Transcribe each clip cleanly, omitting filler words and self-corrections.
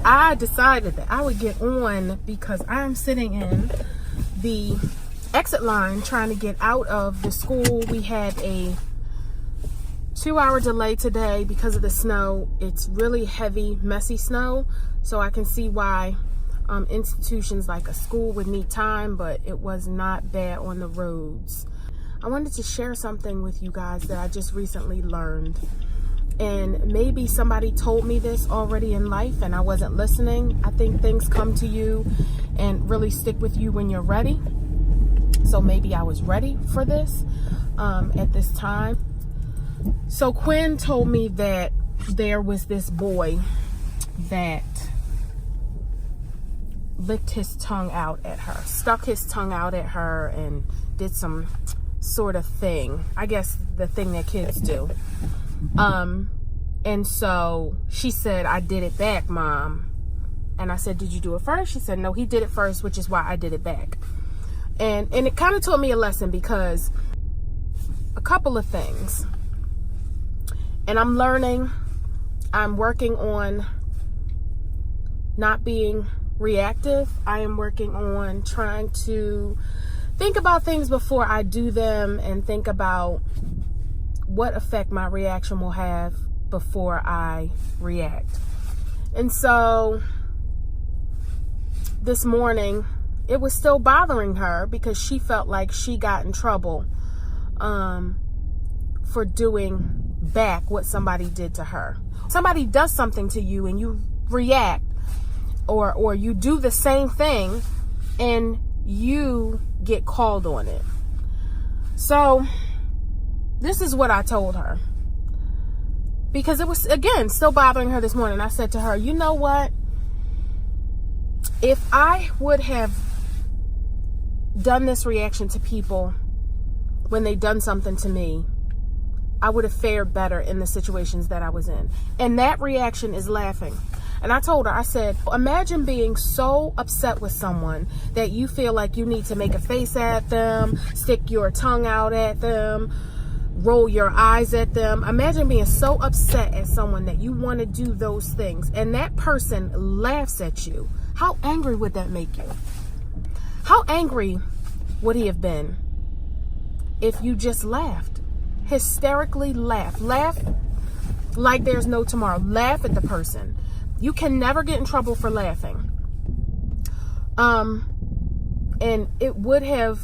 I decided that I would get on because I'm sitting in the exit line trying to get out of the school. We had a 2-hour delay today because of the snow. It's really heavy, messy snow, so I can see why institutions like a school would need time, but it was not bad on the roads. I wanted to share something with you guys that I just recently learned. And maybe somebody told me this already in life and I wasn't listening. I think things come to you and really stick with you when you're ready. So maybe I was ready for this at this time. So Quinn told me that there was this boy that licked his tongue out at her, stuck his tongue out at her and did some sort of thing. I guess the thing that kids do. And so she said, I did it back, Mom. And I said, did you do it first? She said, no, he did it first, which is why I did it back. And it kind of taught me a lesson because a couple of things. And I'm learning, I'm working on not being reactive. I am working on trying to think about things before I do them and think about what effect my reaction will have before I react. And so this morning, it was still bothering her because she felt like she got in trouble for doing back what somebody did to her. Somebody does something to you and you react or you do the same thing and you get called on it. So this is what I told her, because it was, again, still bothering her this morning. I said to her, you know what? If I would have done this reaction to people when they done something to me, I would have fared better in the situations that I was in. And that reaction is laughing. And I told her, I said, imagine being so upset with someone that you feel like you need to make a face at them, stick your tongue out at them, roll your eyes at them. Imagine being so upset at someone that you want to do those things and that person laughs at you. How angry would that make you? How angry would he have been if you just laughed? Hysterically laugh like there's no tomorrow. Laugh at the person. You can never get in trouble for laughing. And it would have,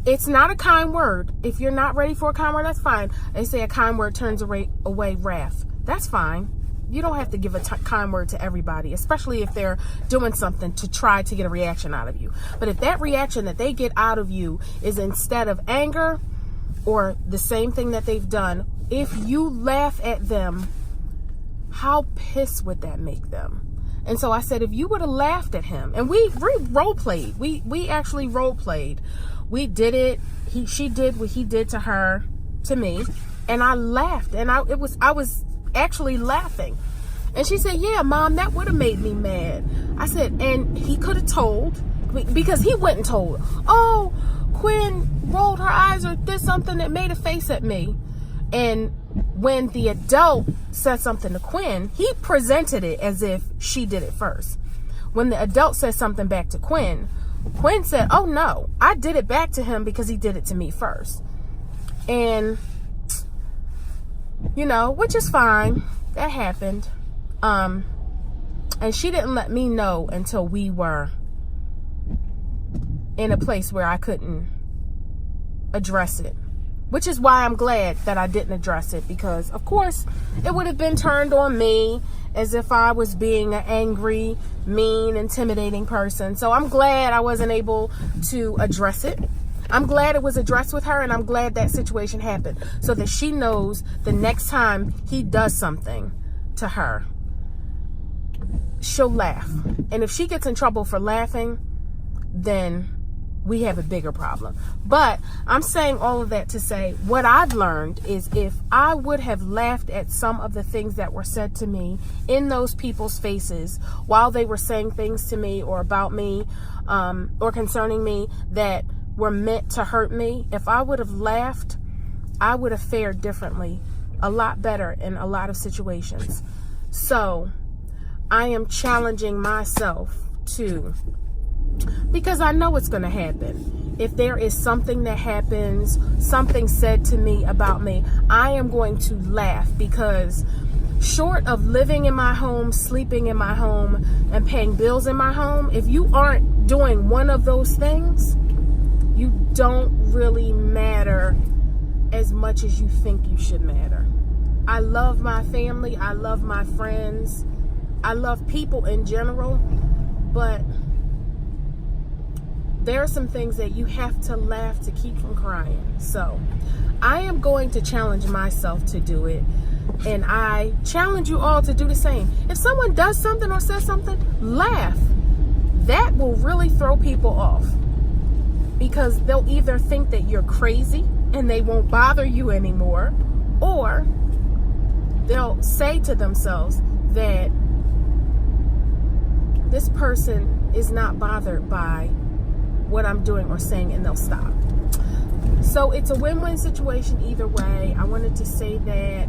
it's not a kind word. If you're not ready for a kind word, that's fine. They say a kind word turns away wrath. That's fine. You don't have to give a kind word to everybody, especially if they're doing something to try to get a reaction out of you. But if that reaction that they get out of you is instead of anger or the same thing that they've done, if you laugh at them, how pissed would that make them? And so I said, if you would have laughed at him, and we role played, we actually role played. We did it. She did what he did to her, to me, and I laughed, and I was actually laughing. And she said, yeah, Mom, that would have made me mad. I said, and he could have told, because he went and told, oh, Quinn rolled her eyes or did something that made a face at me. And when the adult said something to Quinn, he presented it as if she did it first. When the adult said something back to Quinn, Quinn said, oh no, I did it back to him because he did it to me first. And, you know, which is fine. That happened. And she didn't let me know until we were in a place where I couldn't address it. Which is why I'm glad that I didn't address it, because of course it would have been turned on me as if I was being an angry, mean, intimidating person. So I'm glad I wasn't able to address it. I'm glad it was addressed with her, and I'm glad that situation happened so that she knows the next time he does something to her, she'll laugh. And if she gets in trouble for laughing, then we have a bigger problem. But I'm saying all of that to say what I've learned is if I would have laughed at some of the things that were said to me in those people's faces while they were saying things to me or about me or concerning me that were meant to hurt me, if I would have laughed, I would have fared differently, a lot better in a lot of situations. So I am challenging myself to, because I know it's going to happen. If there is something that happens, something said to me about me, I am going to laugh, because short of living in my home, sleeping in my home, and paying bills in my home, if you aren't doing one of those things, you don't really matter as much as you think you should matter. I love my family. I love my friends. I love people in general, but there are some things that you have to laugh to keep from crying. So I am going to challenge myself to do it. And I challenge you all to do the same. If someone does something or says something, laugh. That will really throw people off, because they'll either think that you're crazy and they won't bother you anymore, or they'll say to themselves that this person is not bothered by what I'm doing or saying, and they'll stop. So it's a win-win situation either way. I wanted to say that.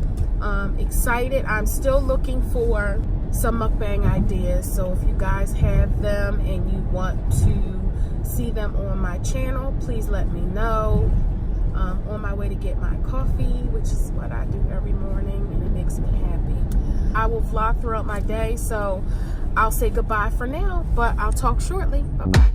Excited. I'm still looking for some mukbang ideas. So if you guys have them and you want to see them on my channel, please let me know. On my way to get my coffee, which is what I do every morning, and it makes me happy. I will vlog throughout my day, so I'll say goodbye for now, but I'll talk shortly. Bye-bye.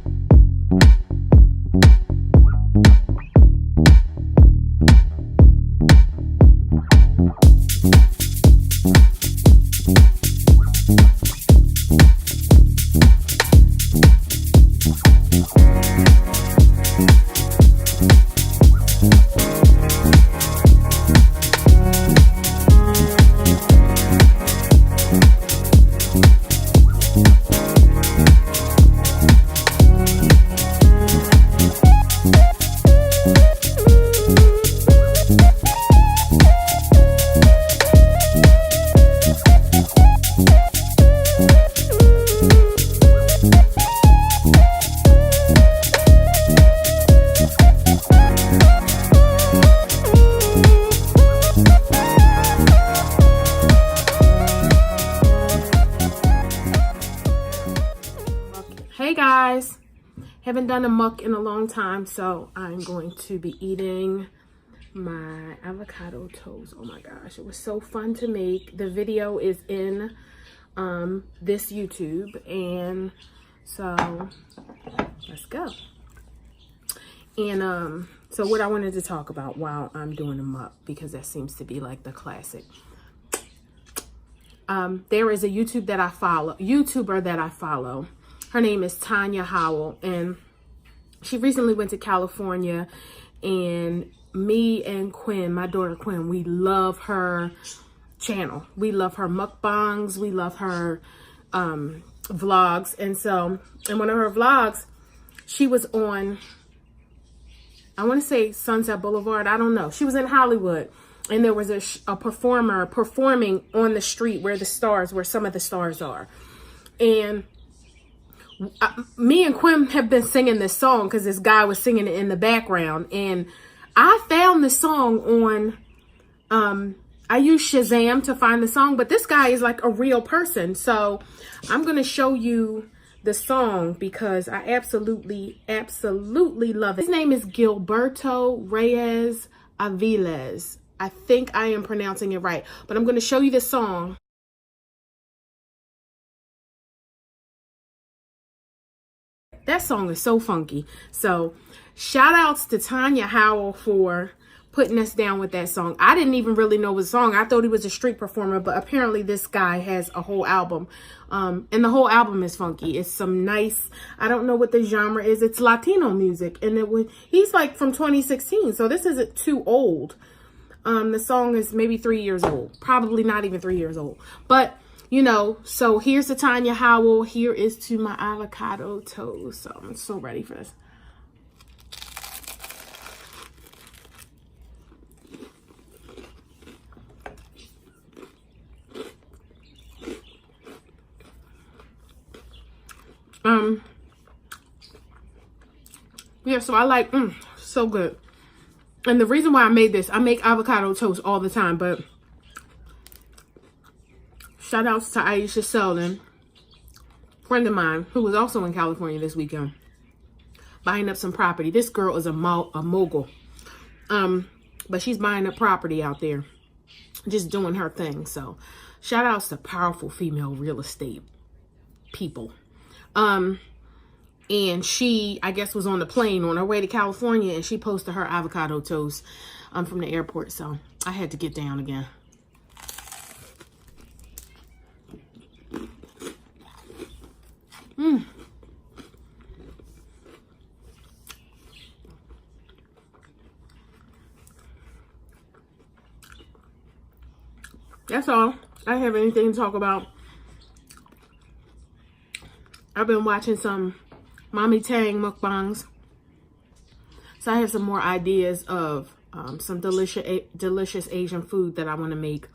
Hey guys, haven't done a muk in a long time, so I'm going to be eating my avocado toast. Oh my gosh, it was so fun to make. The video is in this YouTube, and so let's go. And so what I wanted to talk about while I'm doing a muk, because that seems to be like the classic. There is a YouTuber that I follow. Her name is Tanya Howell, and she recently went to California, and me and Quinn, my daughter Quinn, we love her channel. We love her mukbangs. We love her vlogs. And so in one of her vlogs, she was on, I want to say Sunset Boulevard. I don't know. She was in Hollywood, and there was a performer performing on the street where some of the stars are. And me and Quinn have been singing this song because this guy was singing it in the background, and I found the song on I use Shazam to find the song, but this guy is like a real person, so I'm gonna show you the song because I absolutely love it. His name is Gilberto Reyes Aviles. I think I am pronouncing it right, but I'm gonna show you the song. That song is so funky. So shout outs to Tanya Howell for putting us down with that song. I didn't even really know it was a song. I thought he was a street performer, but apparently this guy has a whole album. And the whole album is funky. It's some nice, I don't know what the genre is. It's Latino music. And he's like from 2016. So this isn't too old. The song is maybe 3 years old. Probably not even 3 years old. But you know, so here's to Tanya Howell. Here is to my avocado toast. So I'm so ready for this. Yeah, so I like, so good. And the reason why I made this, I make avocado toast all the time, but shout outs to Aisha Selden friend of mine who was also in California this weekend buying up some property. This girl is a mogul. But she's buying up property out there, just doing her thing. So shout outs to powerful female real estate people. And she, I guess, was on the plane on her way to California, and she posted her avocado toast from the airport. So I had to get down again. That's all. I don't have anything to talk about. I've been watching some Mommy Tang mukbangs, so I have some more ideas of some delicious Asian food that I want to make.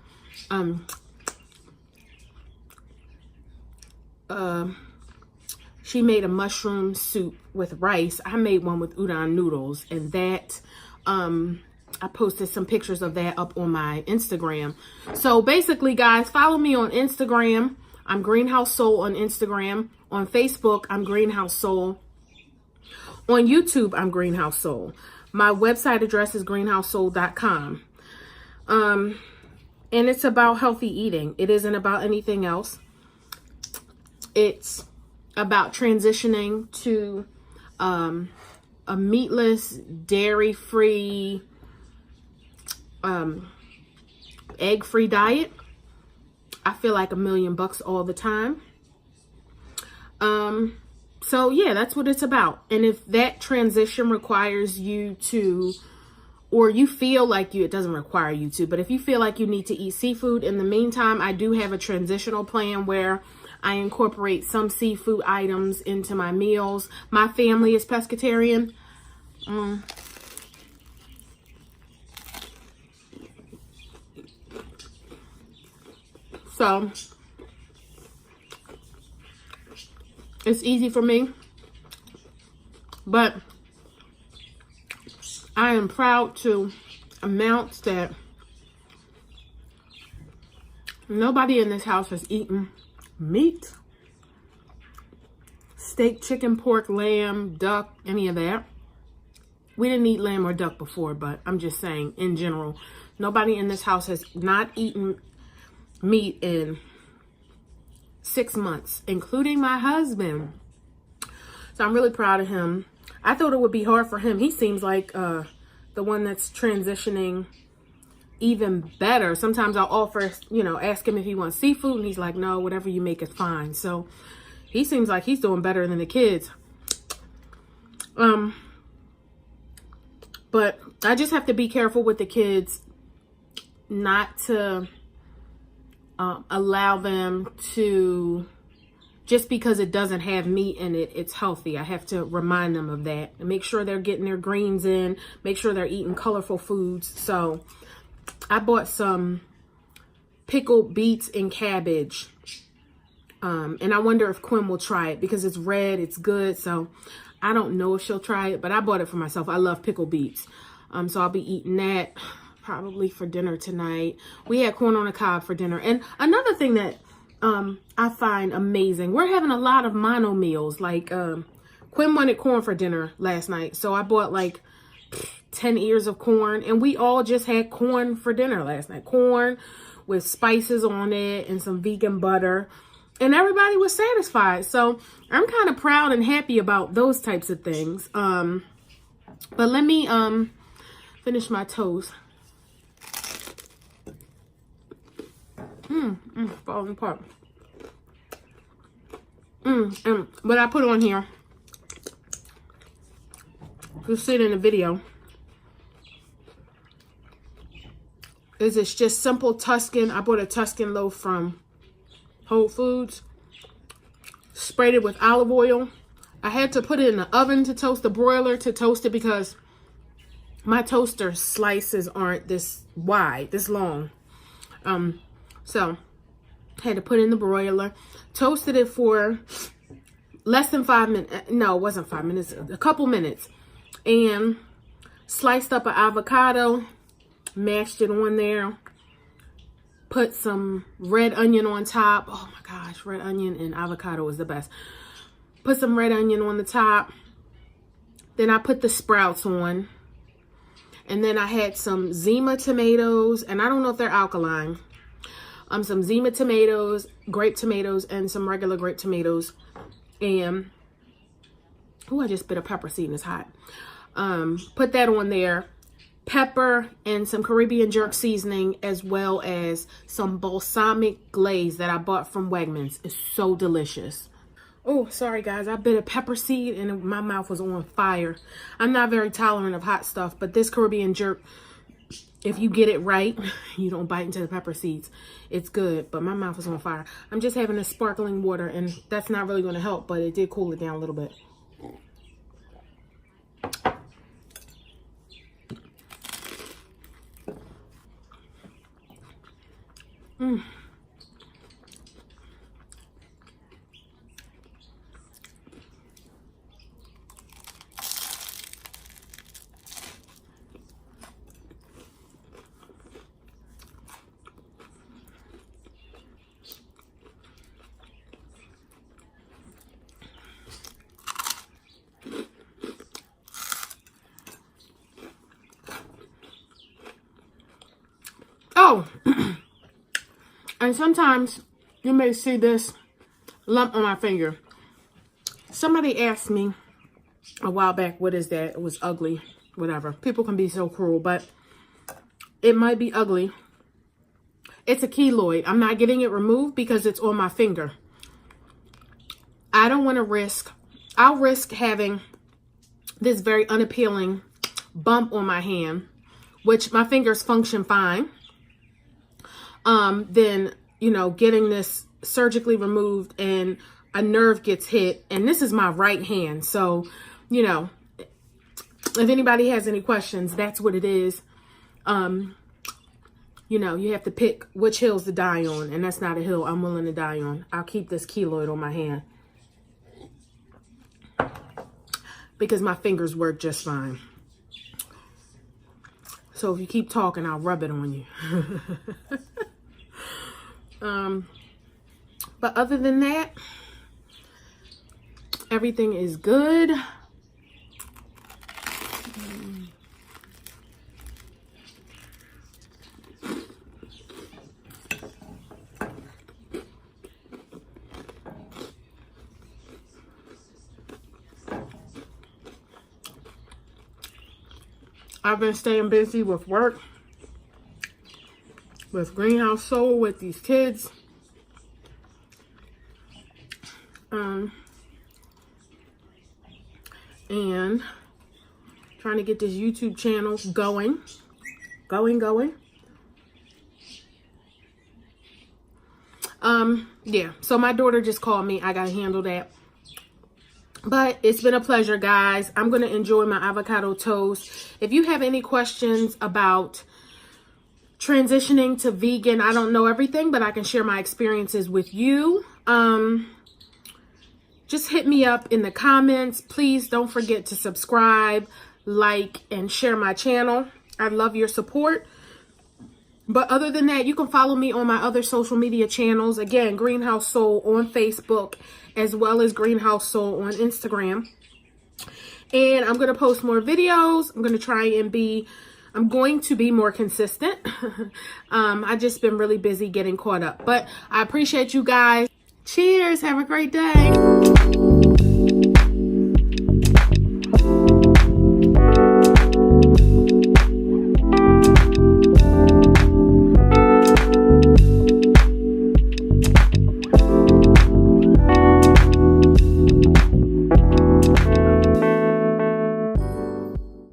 She made a mushroom soup with rice. I made one with udon noodles, and that I posted some pictures of that up on my Instagram. So basically, guys, follow me on Instagram. I'm Greenhouse Soul on Instagram. On Facebook, I'm Greenhouse Soul. On YouTube, I'm Greenhouse Soul. My website address is greenhousesoul.com. And it's about healthy eating. It isn't about anything else. It's about transitioning to a meatless, dairy-free, egg-free diet. I feel like $1,000,000 all the time. So yeah, that's what it's about. And if that transition requires you to, or you feel like it doesn't require you to, but if you feel like you need to eat seafood in the meantime, I do have a transitional plan where I incorporate some seafood items into my meals. My family is pescatarian. So it's easy for me, but I am proud to announce that nobody in this house has eaten meat, steak, chicken, pork, lamb, duck, any of that. We didn't eat lamb or duck before, but I'm just saying in general, nobody in this house has not eaten meat in 6 months, including my husband. So I'm really proud of him. I thought it would be hard for him. He seems like the one that's transitioning even better. Sometimes I'll offer, ask him if he wants seafood, and he's like, no, whatever you make is fine. So he seems like he's doing better than the kids. But I just have to be careful with the kids not to allow them to, just because it doesn't have meat in it, it's healthy. I have to remind them of that and make sure they're getting their greens in, make sure they're eating colorful foods. So I bought some pickled beets and cabbage. And I wonder if Quinn will try it because it's red, it's good. So I don't know if she'll try it, but I bought it for myself. I love pickled beets. So I'll be eating that probably for dinner tonight. We had corn on the cob for dinner. And another thing that I find amazing, we're having a lot of mono meals. Like Quinn wanted corn for dinner last night, so I bought like 10 ears of corn, and we all just had corn for dinner last night. Corn with spices on it and some vegan butter, and everybody was satisfied. So I'm kind of proud and happy about those types of things. But let me finish my toast. Falling apart. And what I put on here, you'll see it in the video, is it's just simple Tuscan. I bought a Tuscan loaf from Whole Foods, sprayed it with olive oil. I had to put it in the oven to toast, the broiler to toast it, because my toaster slices aren't this wide, this long. So had to put in the broiler, toasted it for less than 5 minutes. No, it wasn't 5 minutes, a couple minutes. And sliced up an avocado, mashed it on there, Put some red onion on top. Oh my gosh, red onion and avocado is the best. Put some red onion on the top. Then I put the sprouts on. And then I had some Zima tomatoes, and I don't know if they're alkaline. Some Zima tomatoes, grape tomatoes, and some regular grape tomatoes. And, oh, I just bit a pepper seed and it's hot. Put that on there. Pepper and some Caribbean jerk seasoning, as well as some balsamic glaze that I bought from Wegmans. It's so delicious. Oh, sorry guys, I bit a pepper seed and my mouth was on fire. I'm not very tolerant of hot stuff, but this Caribbean jerk, if you get it right, you don't bite into the pepper seeds. It's good, but my mouth was on fire. I'm just having a sparkling water, and that's not really going to help, but it did cool it down a little bit. Oh, and sometimes you may see this lump on my finger. Somebody asked me a while back, what is that? It was ugly, whatever. People can be so cruel, but it might be ugly. It's a keloid. I'm not getting it removed because it's on my finger. I don't want to risk, I'll risk having this very unappealing bump on my hand, which my fingers function fine. Then, you know, getting this surgically removed and a nerve gets hit, and this is my right hand. So, you know, if anybody has any questions, that's what it is. You know, you have to pick which hills to die on, and that's not a hill I'm willing to die on. I'll keep this keloid on my hand because my fingers work just fine. So if you keep talking, I'll rub it on you. But other than that, everything is good. I've been staying busy with work, with Greenhouse Soul, with these kids. And trying to get this YouTube channel going. Yeah, so my daughter just called me. I gotta handle that. But it's been a pleasure, guys. I'm going to enjoy my avocado toast. If you have any questions about transitioning to vegan, I don't know everything, but I can share my experiences with you. Just hit me up in the comments. Please don't forget to subscribe, like, and share my channel. I love your support. But other than that, you can follow me on my other social media channels. Again, Greenhouse Soul on Facebook, as well as Greenhouse Soul on Instagram. And I'm going to post more videos. I'm going to try and I'm going to be more consistent. I've just been really busy getting caught up. But I appreciate you guys. Cheers. Have a great day.